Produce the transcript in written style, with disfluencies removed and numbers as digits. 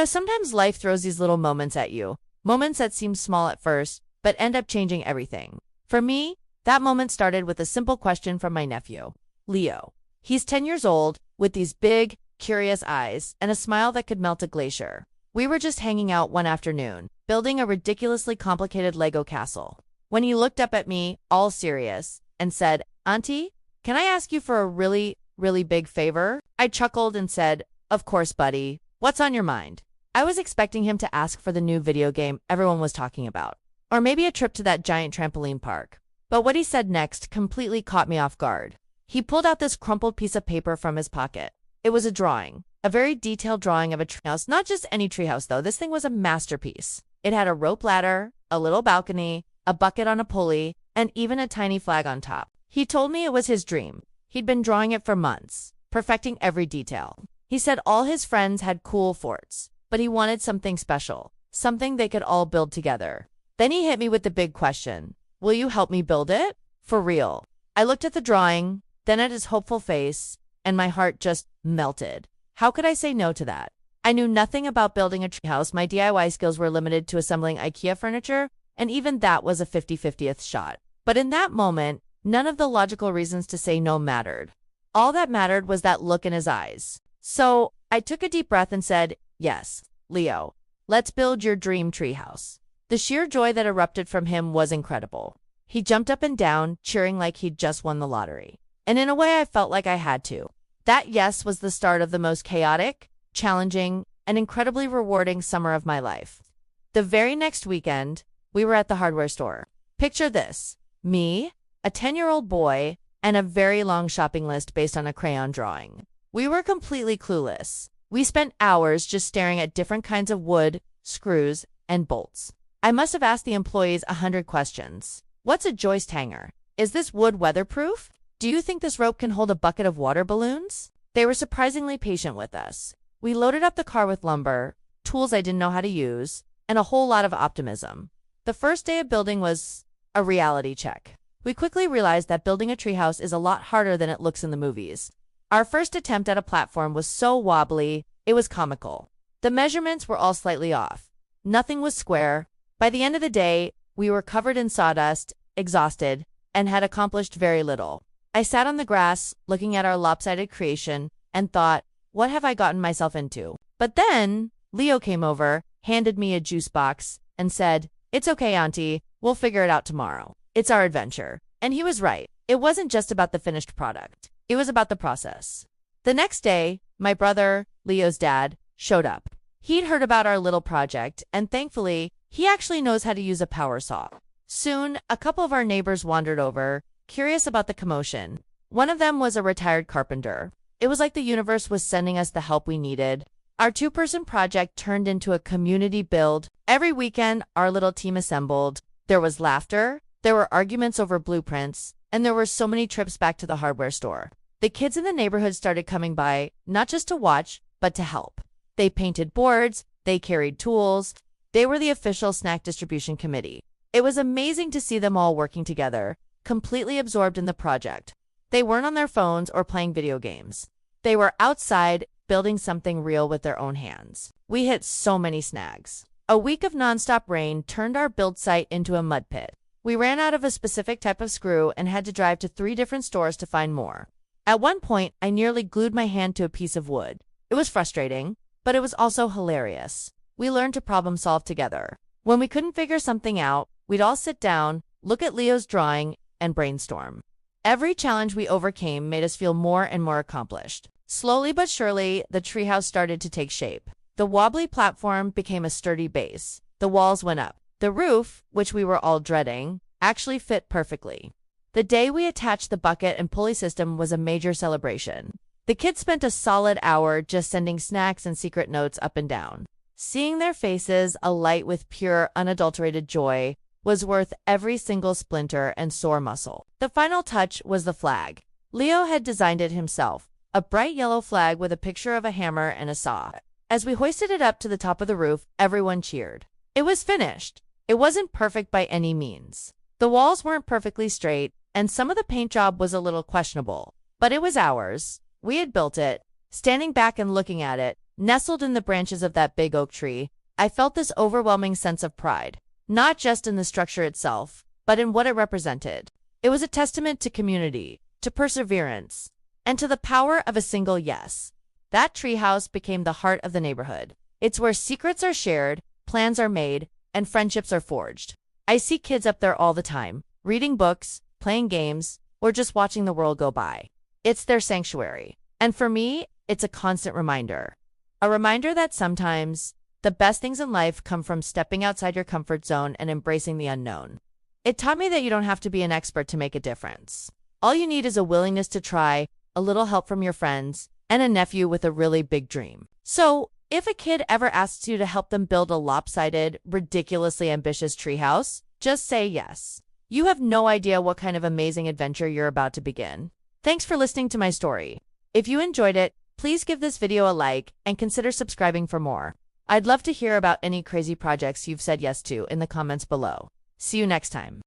Sometimes life throws these little moments at you, moments that seem small at first, but end up changing everything. For me, that moment started with a simple question from my nephew, Leo. He's 10 years old, with these big, curious eyes and a smile that could melt a glacier. We were just hanging out one afternoon, building a ridiculously complicated Lego castle, when he looked up at me, all serious, and said, "Auntie, can I ask you for a really, really big favor?" I chuckled and said, "Of course, buddy. What's on your mind?" I was expecting him to ask for the new video game everyone was talking about, or maybe a trip to that giant trampoline park. But what he said next completely caught me off guard. He pulled out this crumpled piece of paper from his pocket. It was a drawing, a very detailed drawing of a treehouse. Not just any treehouse, though. This thing was a masterpiece. It had a rope ladder, a little balcony, a bucket on a pulley, and even a tiny flag on top. He told me it was his dream. He'd been drawing it for months, perfecting every detail. He said all his friends had cool forts, but he wanted something special, something they could all build together. Then he hit me with the big question, "Will you help me build it?" For real. I looked at the drawing, then at his hopeful face, and my heart just melted. How could I say no to that? I knew nothing about building a treehouse. My DIY skills were limited to assembling IKEA furniture, and even that was a 50-50th shot. But in that moment, none of the logical reasons to say no mattered. All that mattered was that look in his eyes. So I took a deep breath and said, "Yes, Leo, let's build your dream treehouse." The sheer joy that erupted from him was incredible. He jumped up and down, cheering like he'd just won the lottery. And in a way, I felt like I had to. That yes was the start of the most chaotic, challenging, and incredibly rewarding summer of my life. The very next weekend, we were at the hardware store. Picture this: me, a 10-year-old boy, and a very long shopping list based on a crayon drawing. We were completely clueless. We spent hours just staring at different kinds of wood, screws, and bolts. I must have asked the employees 100 questions. What's a joist hanger? Is this wood weatherproof? Do you think this rope can hold a bucket of water balloons? They were surprisingly patient with us. We loaded up the car with lumber, tools I didn't know how to use, and a whole lot of optimism. The first day of building was a reality check. We quickly realized that building a treehouse is a lot harder than it looks in the movies. Our first attempt at a platform was so wobbly, it was comical. The measurements were all slightly off. Nothing was square. By the end of the day, we were covered in sawdust, exhausted, and had accomplished very little. I sat on the grass, looking at our lopsided creation, and thought, what have I gotten myself into? But then, Leo came over, handed me a juice box, and said, "It's okay, Auntie, we'll figure it out tomorrow. It's our adventure." And he was right. It wasn't just about the finished product. It was about the process. The next day, my brother, Leo's dad, showed up. He'd heard about our little project, and thankfully, he actually knows how to use a power saw. Soon, a couple of our neighbors wandered over, curious about the commotion. One of them was a retired carpenter. It was like the universe was sending us the help we needed. Our two-person project turned into a community build. Every weekend, our little team assembled. There was laughter, there were arguments over blueprints, and there were so many trips back to the hardware store. The kids in the neighborhood started coming by, not just to watch, but to help. They painted boards, they carried tools, they were the official snack distribution committee. It was amazing to see them all working together, completely absorbed in the project. They weren't on their phones or playing video games. They were outside, building something real with their own hands. We hit so many snags. A week of nonstop rain turned our build site into a mud pit. We ran out of a specific type of screw and had to drive to 3 different stores to find more. At one point, I nearly glued my hand to a piece of wood. It was frustrating, but it was also hilarious. We learned to problem solve together. When we couldn't figure something out, we'd all sit down, look at Leo's drawing, and brainstorm. Every challenge we overcame made us feel more and more accomplished. Slowly but surely, the treehouse started to take shape. The wobbly platform became a sturdy base. The walls went up. The roof, which we were all dreading, actually fit perfectly. The day we attached the bucket and pulley system was a major celebration. The kids spent a solid hour just sending snacks and secret notes up and down. Seeing their faces alight with pure, unadulterated joy was worth every single splinter and sore muscle. The final touch was the flag. Leo had designed it himself, a bright yellow flag with a picture of a hammer and a saw. As we hoisted it up to the top of the roof, everyone cheered. It was finished. It wasn't perfect by any means. The walls weren't perfectly straight, and some of the paint job was a little questionable. But it was ours. We had built it. Standing back and looking at it, Nestled in the branches of that big oak tree, I felt this overwhelming sense of pride, not just in the structure itself, but in what it represented. It was a testament to community, to perseverance, and to the power of a single yes. That treehouse became the heart of the neighborhood. It's where secrets are shared, plans are made, and friendships are forged. I see kids up there all the time, reading books, playing games, or just watching the world go by. It's their sanctuary. And for me, it's a constant reminder. A reminder that sometimes the best things in life come from stepping outside your comfort zone and embracing the unknown. It taught me that you don't have to be an expert to make a difference. All you need is a willingness to try, a little help from your friends, and a nephew with a really big dream. So, if a kid ever asks you to help them build a lopsided, ridiculously ambitious treehouse, just say yes. You have no idea what kind of amazing adventure you're about to begin. Thanks for listening to my story. If you enjoyed it, please give this video a like and consider subscribing for more. I'd love to hear about any crazy projects you've said yes to in the comments below. See you next time.